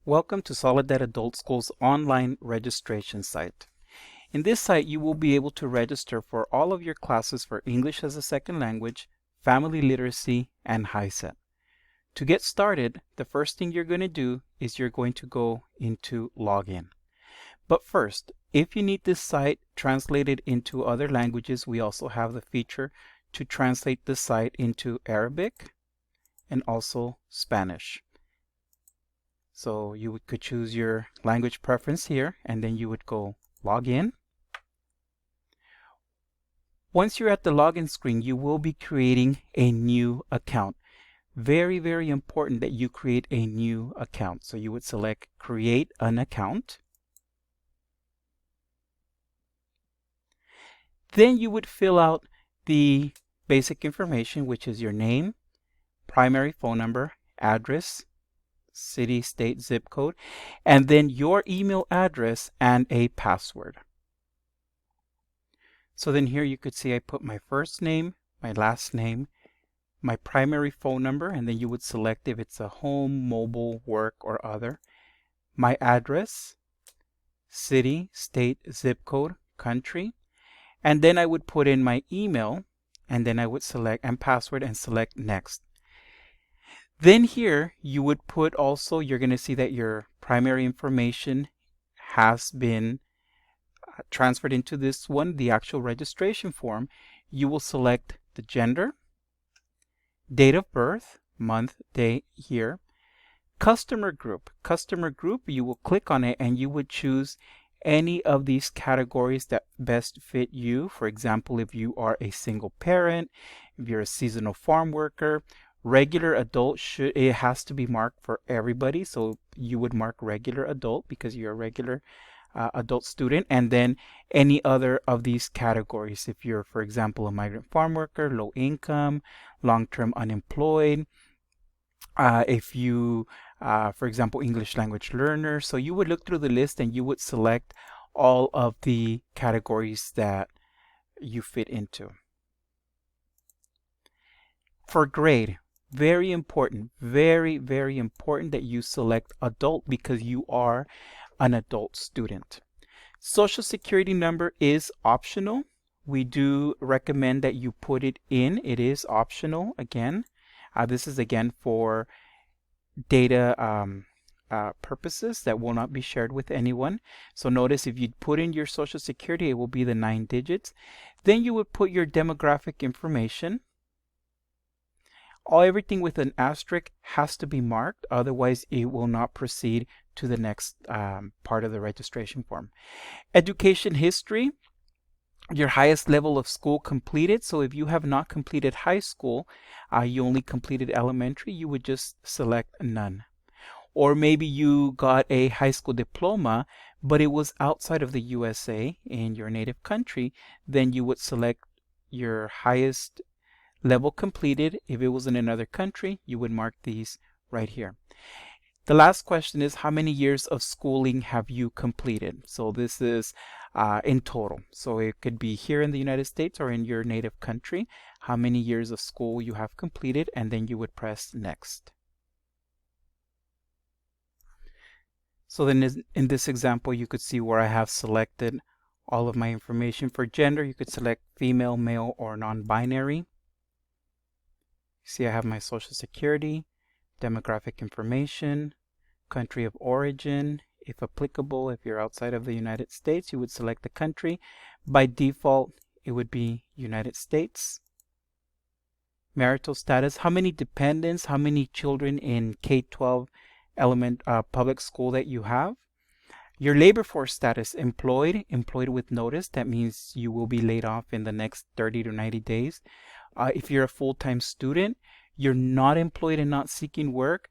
Welcome to Soledad Adult School's online registration site. In this site, you will be able to register for all of your classes for English as a second language, family literacy, and HiSET. To get started, the first thing you're going to do is you're going to go into Login. But first, if you need this site translated into other languages, we also have the feature to translate the site into Arabic and also Spanish. So you could choose your language preference here, and then you would go log in. Once you're at the login screen, you will be creating a new account. Very, very important that you create a new account. So you would select create an account. Then you would fill out the basic information, which is your name, primary phone number, address, city, state, zip code, and then your email address and a password. So then here you could see I put my first name, my last name, my primary phone number, and then you would select if it's a home, mobile, work, or other, my address, city, state, zip code, country, and then I would put in my email, and then I would select and password and select next. Then here you would put also, you're going to see that your primary information has been transferred into this one, the actual registration form. You will select the gender, date of birth, month, day, year, customer group. Customer group, you will click on it and you would choose any of these categories that best fit you. For example, if you are a single parent, if you're a seasonal farm worker, regular adult, it has to be marked for everybody. So you would mark regular adult because you're a regular adult student, and then any other of these categories. If you're, for example, a migrant farm worker, low income, long-term unemployed, if you, for example, English language learner. So you would look through the list and you would select all of the categories that you fit into. For grade, very important, very, very important that you select adult because you are an adult student. Social Security number is optional. We do recommend that you put it in. It is optional again. This is again for data purposes that will not be shared with anyone. So notice if you put in your Social Security, it will be the 9 digits. Then you would put your demographic information. Everything with an asterisk has to be marked, otherwise it will not proceed to the next part of the registration form. Education history, your highest level of school completed. So if you have not completed high school, you only completed elementary, you would just select none. Or maybe you got a high school diploma, but it was outside of the USA in your native country, then you would select your highest level completed. If it was in another country, you would mark these right here. The last question is, how many years of schooling have you completed? So this is in total. So it could be here in the United States or in your native country, how many years of school you have completed, and then you would press next. So then in this example, you could see where I have selected all of my information. For gender, you could select female, male, or non-binary. See, I have my Social Security, demographic information, country of origin. If applicable, if you're outside of the United States, you would select the country. By default, it would be United States. Marital status, how many dependents, how many children in K-12 public school that you have. Your labor force status, employed with notice. That means you will be laid off in the next 30 to 90 days. If you're a full-time student, you're not employed and not seeking work,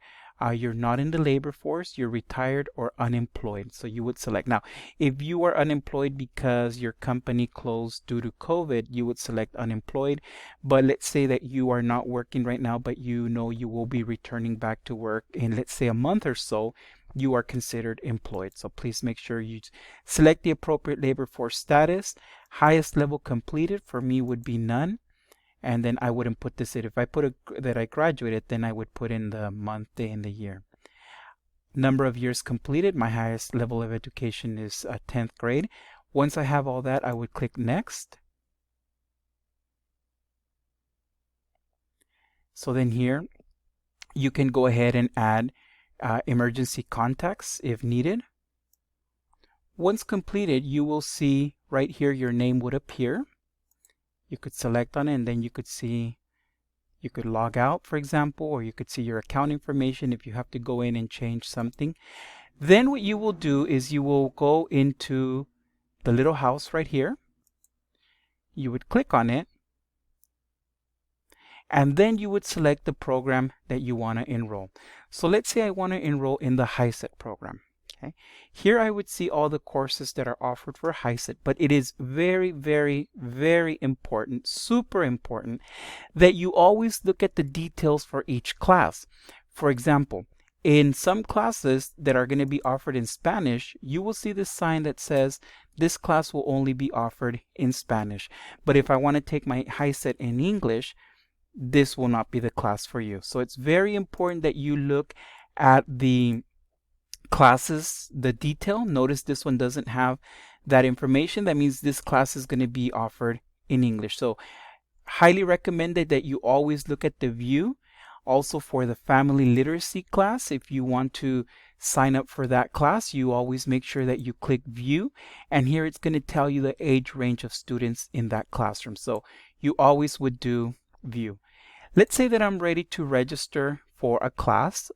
you're not in the labor force, you're retired or unemployed. So you would select. Now, if you are unemployed because your company closed due to COVID, you would select unemployed. But let's say that you are not working right now, but you know you will be returning back to work in, let's say, a month or so, you are considered employed. So please make sure you select the appropriate labor force status. Highest level completed for me would be none. And then I wouldn't put this in. If I put that I graduated, then I would put in the month, day, and the year. number of years completed. My highest level of education is 10th grade. Once I have all that, I would click next. So then here you can go ahead and add emergency contacts if needed. Once completed, you will see right here your name would appear. You could select on it, and then you could see, you could log out, for example, or you could see your account information if you have to go in and change something. Then what you will do is you will go into the little house right here. You would click on it, and then you would select the program that you want to enroll. So let's say I want to enroll in the HiSET program. Okay. Here I would see all the courses that are offered for HiSET, but it is very, very, very important, super important, that you always look at the details for each class. For example, in some classes that are going to be offered in Spanish, you will see this sign that says this class will only be offered in Spanish. But if I want to take my HiSET in English, this will not be the class for you. So it's very important that you look at the classes, the detail. Notice this one doesn't have that information. That means this class is going to be offered in English. So highly recommended that you always look at the view. Also for the family literacy class, if you want to sign up for that class, you always make sure that you click view, and here it's going to tell you the age range of students in that classroom. So you always would do view. Let's say that I'm ready to register for a class.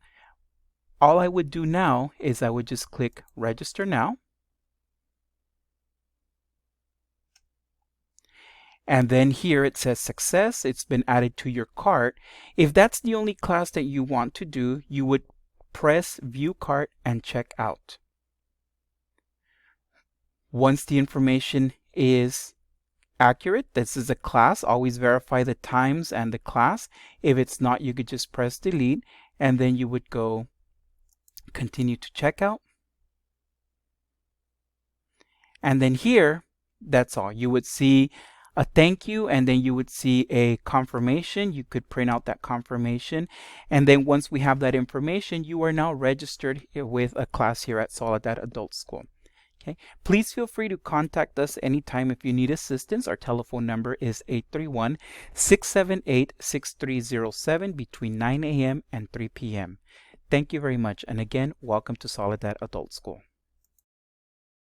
All I would do now is I would just click register now. And then here it says success. It's been added to your cart. If that's the only class that you want to do, you would press view cart and check out. Once the information is accurate, this is a class, always verify the times and the class. If it's not, you could just press delete, and then you would go continue to checkout. And then here, that's all. You would see a thank you, and then you would see a confirmation. You could print out that confirmation. And then once we have that information, you are now registered with a class here at Soledad Adult School. Okay. Please feel free to contact us anytime if you need assistance. Our telephone number is 831-678-6307 between 9 a.m. and 3 p.m. Thank you very much. And again, welcome to Soledad Adult School.